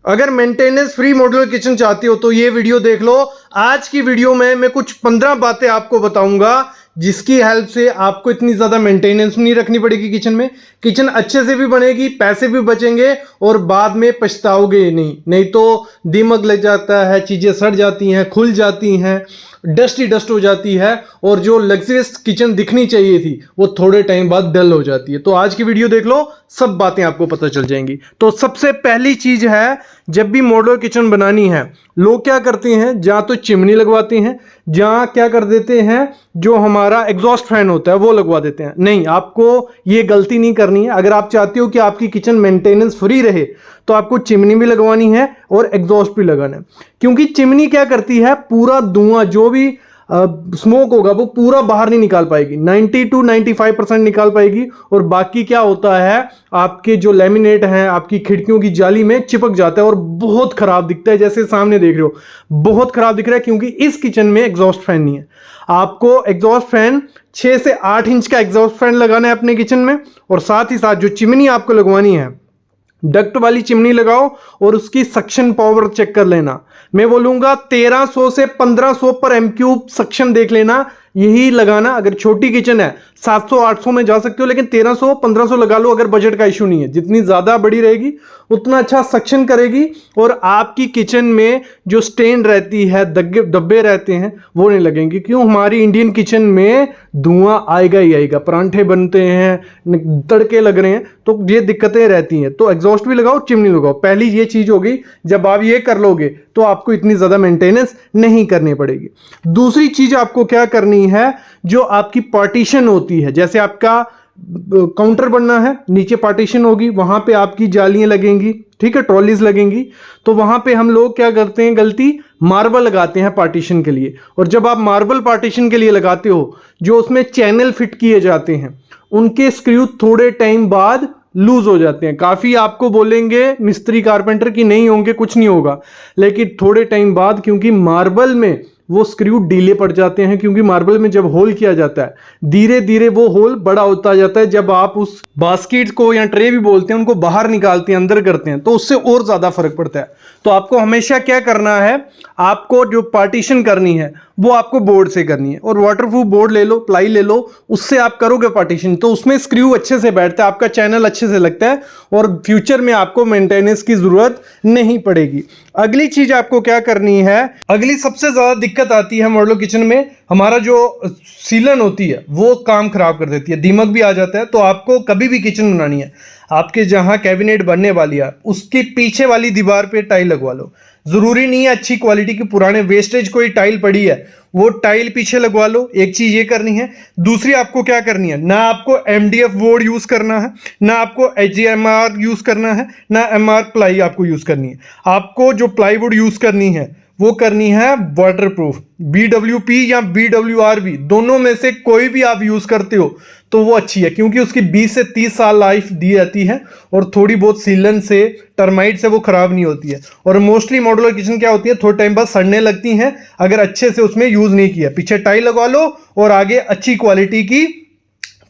अगर maintenance free modular kitchen चाहते हो तो ये वीडियो देख लो। आज की वीडियो में मैं कुछ 15 बातें आपको बताऊंगा जिसकी हेल्प से आपको इतनी ज़्यादा मेंटेनेंस नहीं रखनी पड़ेगी किचन में। किचन अच्छे से भी बनेगी, पैसे भी बचेंगे और बाद में पछताओगे नहीं तो दीमक लग जाता है, चीज़ें सड़ जाती हैं, खुल जाती हैं, डस्ट ही डस्ट हो जाती है और जो लग्जरियस किचन दिखनी चाहिए थी वो थोड़े टाइम बाद डल हो जाती है। तो आज की वीडियो देख लो, सब बातें आपको पता चल जाएंगी। तो सबसे पहली चीज है, जब भी मॉड्यूलर किचन बनानी है लोग क्या करते हैं, जहां तो चिमनी लगवाते हैं, जहां क्या कर देते हैं जो हमारा एग्जॉस्ट फैन होता है वो लगवा देते हैं। नहीं, आपको ये गलती नहीं करनी है। अगर आप चाहते हो कि आपकी किचन मेंटेनेंस फ्री रहे तो आपको चिमनी भी लगवानी है और एग्जॉस्ट भी लगाना है। क्योंकि चिमनी क्या करती है, पूरा धुआं जो भी स्मोक होगा वो पूरा बाहर नहीं निकाल पाएगी, 90 to 95% निकाल पाएगी और बाकी क्या होता है, आपके जो लेमिनेट हैं आपकी खिड़कियों की जाली में चिपक जाता है और बहुत खराब दिखता है। जैसे सामने देख रहे हो बहुत खराब दिख रहा है क्योंकि इस किचन में एग्जॉस्ट फैन नहीं है। आपको एग्जॉस्ट फैन 6 से 8 इंच का एग्जॉस्ट फैन लगाना है अपने किचन में और साथ ही साथ जो चिमनी आपको लगवानी है डक्ट वाली चिमनी लगाओ और उसकी सक्शन पावर चेक कर लेना। मैं बोलूंगा 1300 से 1500 पर एम3 सक्शन देख लेना, यही लगाना। अगर छोटी किचन है 700-800 में जा सकते हो, लेकिन 1300-1500 लगा लो अगर बजट का इशू नहीं है। जितनी ज्यादा बड़ी रहेगी उतना अच्छा सक्शन करेगी और आपकी किचन में जो स्टेन रहती है, धब्बे रहते हैं वो नहीं लगेंगे। क्यों, हमारी इंडियन किचन में धुआं आएगा ही आएगा, परांठे बनते हैं, तड़के लग रहे हैं तो ये दिक्कतें रहती हैं। तो एग्जॉस्ट भी लगाओ, चिमनी लगाओ। पहली ये चीज होगी, जब आप ये कर लोगे तो आपको इतनी ज्यादा मेंटेनेंस नहीं करनी पड़ेगी। दूसरी चीज आपको क्या करनी है, जो आपकी पार्टीशन होती है, जैसे आपका काउंटर बनना है, नीचे पार्टीशन होगी, वहां पे आपकी जालियां लगेंगी, ठीक है, ट्रॉलीज लगेंगी। तो वहां पे हम लोग क्या करते हैं, गलती मार्बल लगाते हैं पार्टीशन के लिए। और जब आप मार्बल पार्टीशन के लिए लगाते हो, जो उसमें चैनल फिट किए जाते हैं उनके स्क्रू थोड़े टाइम बाद लूज हो जाते हैं। काफी आपको बोलेंगे मिस्त्री कारपेंटर की नहीं होंगे, कुछ नहीं होगा, लेकिन थोड़े टाइम बाद, क्योंकि मार्बल में वो स्क्रू ढीले पड़ जाते हैं, क्योंकि मार्बल में जब होल किया जाता है धीरे धीरे वो होल बड़ा होता जाता है। जब आप उस बास्केट को या ट्रे भी बोलते हैं उनको बाहर निकालते हैं, अंदर करते हैं, तो उससे और ज्यादा फर्क पड़ता है। तो आपको हमेशा क्या करना है, आपको जो पार्टीशन करनी है वो आपको बोर्ड से करनी है और वाटरप्रूफ बोर्ड ले लो, प्लाई ले लो, उससे आप करोगे पार्टीशन तो उसमें स्क्रू अच्छे से बैठता है, आपका चैनल अच्छे से लगता है और फ्यूचर में आपको मेंटेनेंस की जरूरत नहीं पड़ेगी। अगली चीज आपको क्या करनी है, अगली सबसे ज्यादा दिक्कत आती है मॉड्यूलर किचन में, हमारा जो सीलन होती है वो काम खराब कर देती है, दीमक भी आ जाता है। तो आपको कभी भी किचन बनानी है, आपके जहां कैबिनेट बनने वाली है उसकी पीछे वाली दीवार पे टाइल लगवा लो। जरूरी नहीं है अच्छी क्वालिटी की, पुराने वेस्टेज कोई टाइल पड़ी है वो टाइल पीछे लगवा लो। एक चीज ये करनी है। दूसरी आपको क्या करनी है, ना आपको MDF बोर्ड यूज करना है, ना आपको HDMR यूज करना है, ना MR प्लाई आपको यूज करनी है। आपको जो प्लाईवुड यूज करनी है वो करनी है वाटरप्रूफ, BWP या BWRB, दोनों में से कोई भी आप यूज करते हो तो वो अच्छी है, क्योंकि उसकी 20 से 30 साल लाइफ दी जाती है और थोड़ी बहुत सीलन से, टर्माइट से वो खराब नहीं होती है। और मोस्टली मॉड्यूलर किचन क्या होती है, थोड़े टाइम बाद सड़ने लगती हैं अगर अच्छे से उसमें यूज नहीं किया। पीछे टाइल लगवा लो और आगे अच्छी क्वालिटी की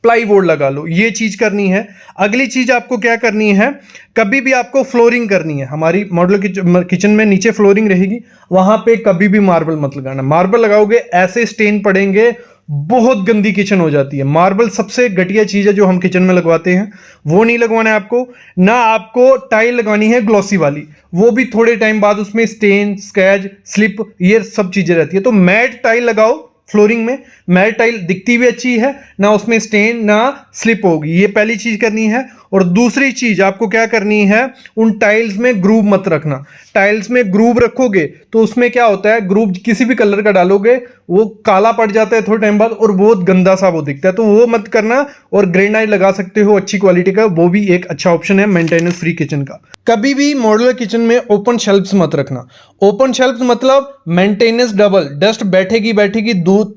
प्लाई बोर्ड लगा लो, ये चीज करनी है। अगली चीज आपको क्या करनी है, कभी भी आपको फ्लोरिंग करनी है। हमारी मॉड्यूलर किचन में नीचे फ्लोरिंग रहेगी, वहां पे कभी भी मार्बल मत लगाना। मार्बल लगाओगे ऐसे स्टेन पड़ेंगे, बहुत गंदी किचन हो जाती है। मार्बल सबसे घटिया चीज है जो हम किचन में लगवाते हैं, वो नहीं लगवाना है आपको। ना आपको टाइल लगवानी है ग्लॉसी वाली, वो भी थोड़े टाइम बाद उसमें स्टेन, स्क्रैच, स्लिप, ये सब चीजें रहती है। तो मैट टाइल लगाओ फ्लोरिंग में, मैट टाइल दिखती भी अच्छी है, ना उसमें स्टेन ना स्लिप होगी, ये पहली चीज करनी है। और दूसरी चीज आपको क्या करनी है, उन टाइल्स में ग्रूव मत रखना। टाइल्स में ग्रूव रखोगे तो उसमें क्या होता है, ग्रूव किसी भी कलर का डालोगे वो काला पड़ जाता है थोड़े टाइम बाद और बहुत गंदा सा वो दिखता है, तो वो मत करना। और ग्रेनाइट लगा सकते हो अच्छी क्वालिटी का, वो भी एक अच्छा ऑप्शन है मेंटेनेंस फ्री किचन का। कभी भी मॉड्यूलर किचन में ओपन शेल्फ्स मत रखना। ओपन शेल्फ्स मतलब मेंटेनेंस डबल, डस्ट बैठेगी,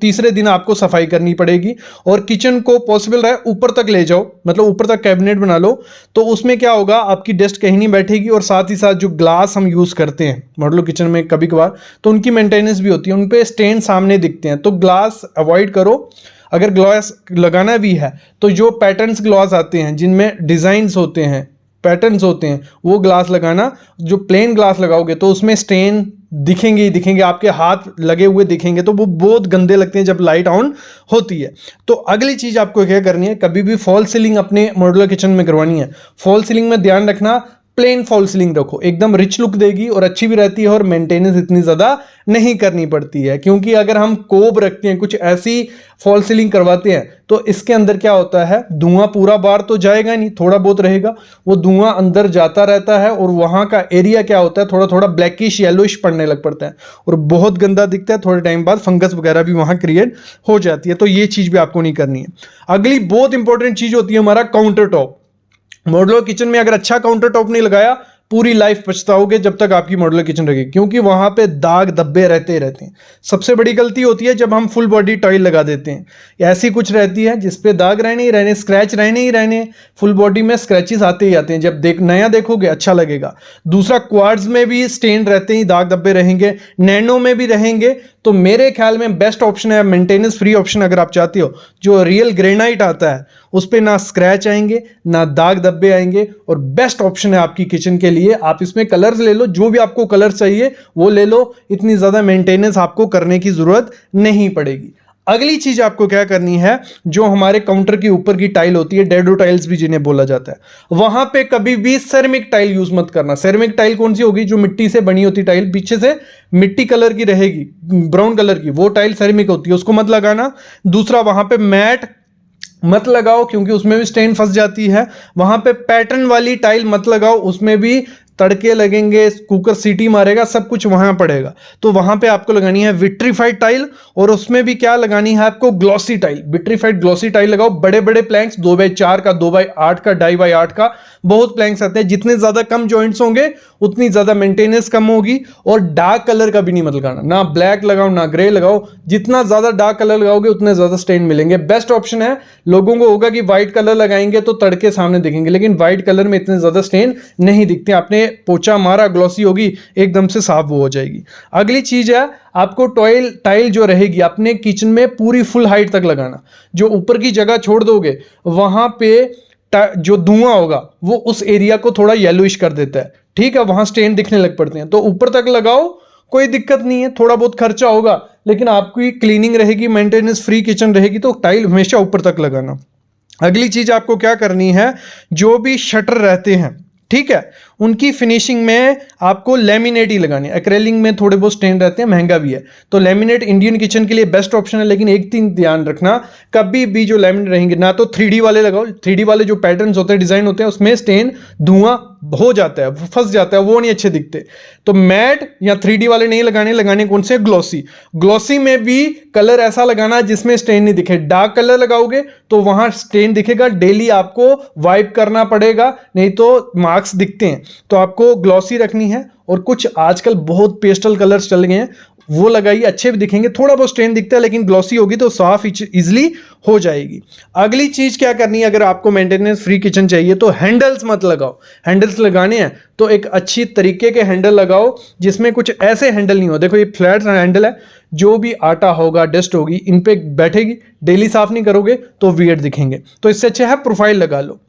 तीसरे दिन आपको सफाई करनी पड़ेगी। और किचन को पॉसिबल रहे ऊपर तक ले जाओ, मतलब ऊपर तक कैबिनेट बना लो, तो उसमें क्या होगा, आपकी डस्ट कहीं नहीं बैठेगी। और साथ ही साथ जो ग्लास हम यूज करते हैं मॉड्यूलर किचन में कभी कभार, तो उनकी मेंटेनेंस भी होती है, उन पे स्टेन सामने दिखते हैं, तो ग्लास अवॉइड करो। अगर ग्लास लगाना भी है तो जो पैटर्न्स ग्लास आते हैं जिनमें डिजाइन्स होते हैं, पैटर्न्स होते हैं वो ग्लास लगाना। जो प्लेन ग्लास लगाओगे तो उसमें स्टेन दिखेंगे ही दिखेंगे, आपके हाथ लगे हुए दिखेंगे, तो वो बहुत गंदे लगते हैं जब लाइट ऑन होती है। तो अगली चीज आपको क्या करनी है, कभी भी फॉल सीलिंग अपने मॉड्यूलर किचन में करवानी है, फॉल सीलिंग में ध्यान रखना प्लेन फॉल सीलिंग रखो, एकदम रिच लुक देगी और अच्छी भी रहती है और मेंटेनेंस इतनी ज़्यादा नहीं करनी पड़ती है। क्योंकि अगर हम कोब रखते हैं, कुछ ऐसी फॉल सीलिंग करवाते हैं, तो इसके अंदर क्या होता है, धुआं पूरा बार तो जाएगा नहीं, थोड़ा बहुत रहेगा, वो धुआं अंदर जाता रहता है और वहां का एरिया क्या होता है, थोड़ा थोड़ा ब्लैकिश येलोइश पड़ने लग पड़ता है और बहुत गंदा दिखता है। थोड़े टाइम बाद फंगस वगैरह भी वहां क्रिएट हो जाती है, तो ये चीज़ भी आपको नहीं करनी है। अगली बहुत इंपॉर्टेंट चीज़ होती है हमारा काउंटर टॉप। मॉड्यूलर किचन में अगर अच्छा काउंटर टॉप नहीं लगाया, पूरी लाइफ पछताओगे जब तक आपकी मॉड्यूलर किचन रहेगी, क्योंकि वहां पे दाग धब्बे रहते रहते हैं। सबसे बड़ी गलती होती है जब हम फुल बॉडी टाइल लगा देते हैं, ऐसी कुछ रहती है जिसपे दाग रहने ही रहने, स्क्रैच रहने ही रहने, फुल बॉडी में स्क्रैचेस आते ही आते हैं। जब नया देखोगे अच्छा लगेगा। दूसरा, क्वार्ट्ज में भी स्टेन रहते ही, दाग धब्बे रहेंगे, नैनो में भी रहेंगे। तो मेरे ख्याल में बेस्ट ऑप्शन है, मेंटेनेंस फ्री ऑप्शन अगर आप चाहते हो, जो रियल ग्रेनाइट आता है उस पर ना स्क्रैच आएंगे ना दाग धब्बे आएंगे और बेस्ट ऑप्शन है आपकी किचन के लिए। आप इसमें कलर्स ले लो, जो भी आपको कलर चाहिए वो ले लो, इतनी ज़्यादा मेंटेनेंस आपको करने की ज़रूरत नहीं पड़ेगी। अगली चीज आपको क्या करनी है, जो हमारे काउंटर के ऊपर की टाइल होती है, डेडो टाइल्स भी जिन्हें बोला जाता है, वहां पे कभी भी सेरेमिक टाइल यूज मत करना। सेरेमिक टाइल कौन सी होगी, जो मिट्टी से बनी होती टाइल, पीछे से मिट्टी कलर की रहेगी, ब्राउन कलर की, वो टाइल सेरेमिक होती है, उसको मत लगाना। दूसरा, वहां पे मैट मत लगाओ क्योंकि उसमें भी स्टेन फंस जाती है। वहां पे पैटर्न वाली टाइल मत लगाओ, उसमें भी तड़के लगेंगे, कुकर सीटी मारेगा, सब कुछ वहां पड़ेगा। तो वहां पे आपको लगानी है विट्रीफाइड टाइल, और उसमें भी क्या लगानी है आपको, glossy tile. Vitrified glossy tile लगाओ। बड़े बड़े प्लैंक्स, 2x4 का, 2x8 का, 2x8 का, बहुत प्लैंक्स आते हैं। जितने ज्यादा कम जॉइंट्स होंगे उतनी ज्यादा मेंटेनेंस कम होगी। और डार्क कलर का भी नहीं मत लगाना, ना ब्लैक लगाओ ना ग्रे लगाओ। जितना ज्यादा डार्क कलर लगाओगे उतने ज्यादा स्टेन मिलेंगे। बेस्ट ऑप्शन है, लोगों को होगा कि व्हाइट कलर लगाएंगे तो तड़के सामने दिखेंगे, लेकिन व्हाइट कलर में इतने ज्यादा स्टेन नहीं दिखते। आपने पोछा मारा, ग्लॉसी होगी, एकदम से साफ वो हो जाएगी। अगली चीज है, आपको टाइल जो रहेगी अपने किचन में पूरी फुल हाइट तक लगाना। जो ऊपर की जगह छोड़ दोगे वहां पे जो धुआं होगा वो उस एरिया को थोड़ा येलोइश कर देता है, ठीक है, वहां स्टेन दिखने लग पड़ते हैं। तो ऊपर तक लगाओ, कोई दिक्कत नहीं है, थोड़ा बहुत खर्चा होगा लेकिन आपकी क्लीनिंग रहेगी, मेंटेनेंस फ्री किचन रहेगी। तो टाइल हमेशा ऊपर तक लगाना। अगली चीज आपको क्या करनी है, जो भी शटर रहते हैं, ठीक है, उनकी फिनिशिंग में आपको लेमिनेट ही लगानी है। एक्रेलिक में थोड़े बहुत स्टेन रहते हैं, महंगा भी है, तो लेमिनेट इंडियन किचन के लिए बेस्ट ऑप्शन है। लेकिन एक चीज ध्यान रखना, कभी भी जो लेमिनेट रहेंगे ना तो 3D वाले लगाओ। 3D वाले जो पैटर्न्स होते हैं, डिजाइन होते हैं, उसमें स्टेन धुआं हो जाता है, फंस जाता है, वो नहीं अच्छे दिखते। तो मैट या 3D वाले नहीं लगाने कौन से, ग्लॉसी। ग्लॉसी में भी कलर ऐसा लगाना जिसमें स्टेन नहीं दिखे। डार्क कलर लगाओगे तो वहां स्टेन दिखेगा, डेली आपको वाइप करना पड़ेगा, नहीं तो मार्क्स दिखते हैं। तो आपको ग्लॉसी रखनी है। और कुछ आजकल बहुत पेस्टल कलर्स चल गए हैं, वो लगाइए, अच्छे भी दिखेंगे, थोड़ा बहुत स्टेन दिखता है, लेकिन ग्लॉसी होगी तो साफ इजिली हो जाएगी। अगली चीज क्या करनी है, अगर आपको मेंटेनेंस फ्री किचन चाहिए तो हैंडल्स मत लगाओ। हैंडल्स लगाने हैं तो एक अच्छी तरीके के हैंडल लगाओ, जिसमें कुछ ऐसे हैंडल नहीं हो। देखो ये फ्लैट हैंडल है, जो भी आटा होगा, डस्ट होगी, इन पे बैठेगी, डेली साफ नहीं करोगे तो वियर्ड दिखेंगे। तो इससे अच्छा है प्रोफाइल लगा लो,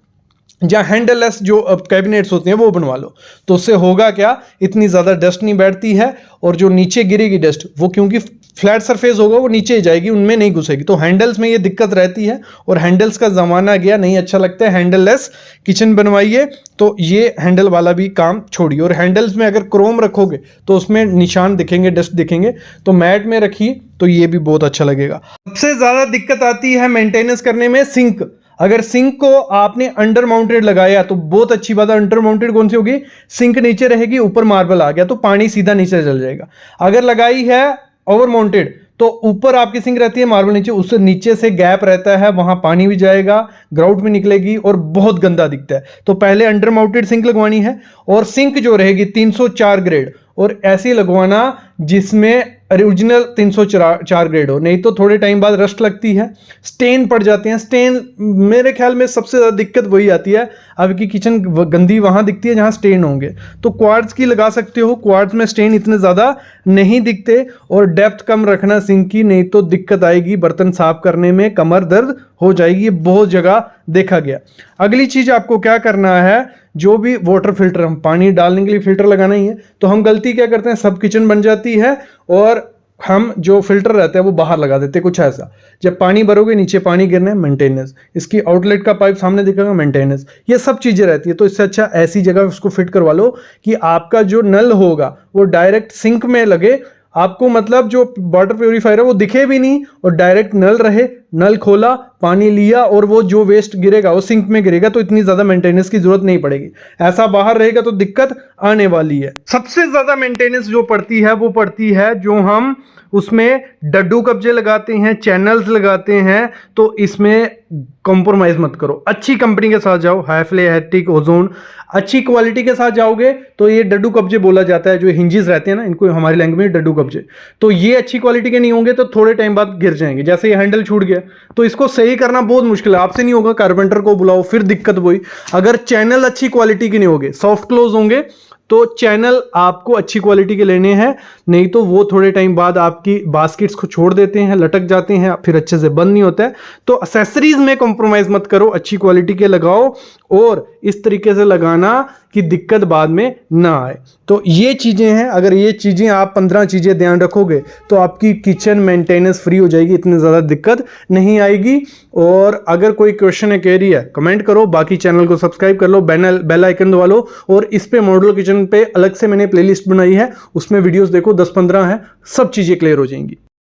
जहाँ हैंडललेस जो कैबिनेट्स होते हैं वो बनवा लो। तो उससे होगा क्या, इतनी ज़्यादा डस्ट नहीं बैठती है, और जो नीचे गिरेगी डस्ट वो क्योंकि फ्लैट सरफेस होगा वो नीचे ही जाएगी, उनमें नहीं घुसेगी। तो हैंडल्स में ये दिक्कत रहती है, और हैंडल्स का ज़माना गया, नहीं अच्छा लगता है। हैंडललेस किचन बनवाइए, तो ये हैंडल वाला भी काम छोड़िए। और हैंडल्स में अगर क्रोम रखोगे तो उसमें निशान दिखेंगे, डस्ट दिखेंगे। तो मैट में रखिए तो ये भी बहुत अच्छा लगेगा। सबसे ज़्यादा दिक्कत आती है मेंटेनेंस करने में सिंक। अगर सिंक को आपने अंडर माउंटेड लगाया तो बहुत अच्छी बात है। अंडर माउंटेड कौन सी होगी, सिंक नीचे रहेगी, ऊपर मार्बल आ गया तो पानी सीधा नीचे चल जाएगा। अगर लगाई है ओवर माउंटेड तो ऊपर आपकी सिंक रहती है, मार्बल नीचे, उससे नीचे से गैप रहता है, वहां पानी भी जाएगा, ग्राउट भी निकलेगी और बहुत गंदा दिखता है। तो पहले अंडर माउंटेड सिंक लगवानी है, और सिंक जो रहेगी 304 ग्रेड, और ऐसी लगवाना जिसमें ओरिजिनल 304 ग्रेड हो, नहीं तो थोड़े टाइम बाद रस्ट लगती है, स्टेन पड़ जाते हैं। स्टेन मेरे ख्याल में सबसे ज़्यादा दिक्कत वही आती है, आपकी किचन गंदी वहाँ दिखती है जहाँ स्टेन होंगे। तो क्वार्ट्ज की लगा सकते हो, क्वार्ट्ज में स्टेन इतने ज़्यादा नहीं दिखते, और डेप्थ कम रखना सिंक की, नहीं तो दिक्कत आएगी बर्तन साफ करने में, कमर दर्द हो जाएगी। ये बहुत जगह देखा गया। अगली चीज़ आपको क्या करना है, जो भी वाटर फिल्टर, हम पानी डालने के लिए फिल्टर लगाना ही है, तो हम गलती क्या करते हैं, सब किचन बन जाती है और हम जो फिल्टर रहता है वो बाहर लगा देते हैं, कुछ ऐसा। जब पानी भरोगे नीचे पानी गिरना है, मेंटेनेंस। इसकी आउटलेट का पाइप सामने दिखेगा, मेंटेनेंस। ये सब चीजें रहती है। तो इससे अच्छा ऐसी जगह उसको फिट करवा लो कि आपका जो नल होगा वो डायरेक्ट सिंक में लगे, आपको मतलब जो वाटर प्योरीफायर है वो दिखे भी नहीं और डायरेक्ट नल रहे, नल खोला, पानी लिया और वो जो वेस्ट गिरेगा वो सिंक में गिरेगा, तो इतनी ज्यादा मेंटेनेंस की जरूरत नहीं पड़ेगी। ऐसा बाहर रहेगा तो दिक्कत आने वाली है। सबसे ज्यादा मेंटेनेंस जो पड़ती है वो पड़ती है जो हम उसमें डड्डू कब्जे लगाते हैं, चैनल्स लगाते हैं, तो इसमें कॉम्प्रोमाइज मत करो। अच्छी कंपनी के साथ जाओ, हैफले, हैट्रिक, ओजोन, अच्छी क्वालिटी के साथ जाओगे तो ये डड्डू कब्जे बोला जाता है, जो हिंजेस रहते हैं ना, इनको हमारी लैंग्वेज में डड्डू कब्जे। तो ये अच्छी क्वालिटी के नहीं होंगे तो थोड़े टाइम बाद गिर जाएंगे। जैसे ये हैंडल छूट गया तो इसको सही करना बहुत मुश्किल है, आपसे नहीं होगा, कारपेंटर को बुलाओ, फिर दिक्कत वही। अगर चैनल अच्छी क्वालिटी के नहीं होंगे, सॉफ्ट क्लोज होंगे, तो चैनल आपको अच्छी क्वालिटी के लेने हैं, नहीं तो वो थोड़े टाइम बाद आपकी बास्केट्स को छोड़ देते हैं, लटक जाते हैं, फिर अच्छे से बंद नहीं होता है। तो एक्सेसरीज में कॉम्प्रोमाइज मत करो, अच्छी क्वालिटी के लगाओ और इस तरीके से लगाना कि दिक्कत बाद में ना आए। तो ये चीजें हैं, अगर ये चीजें आप 15 चीजें ध्यान रखोगे तो आपकी किचन मेंटेनेंस फ्री हो जाएगी, इतनी ज्यादा दिक्कत नहीं आएगी। और अगर कोई क्वेश्चन है, क्वेरी है, कमेंट करो। बाकी चैनल को सब्सक्राइब कर लो, बेल आइकन दबा लो। और इस पे मॉड्यूलर किचन पे अलग से मैंने प्लेलिस्ट बनाई है, उसमें वीडियोस देखो, 10-15 है, सब चीजें क्लियर हो जाएंगी।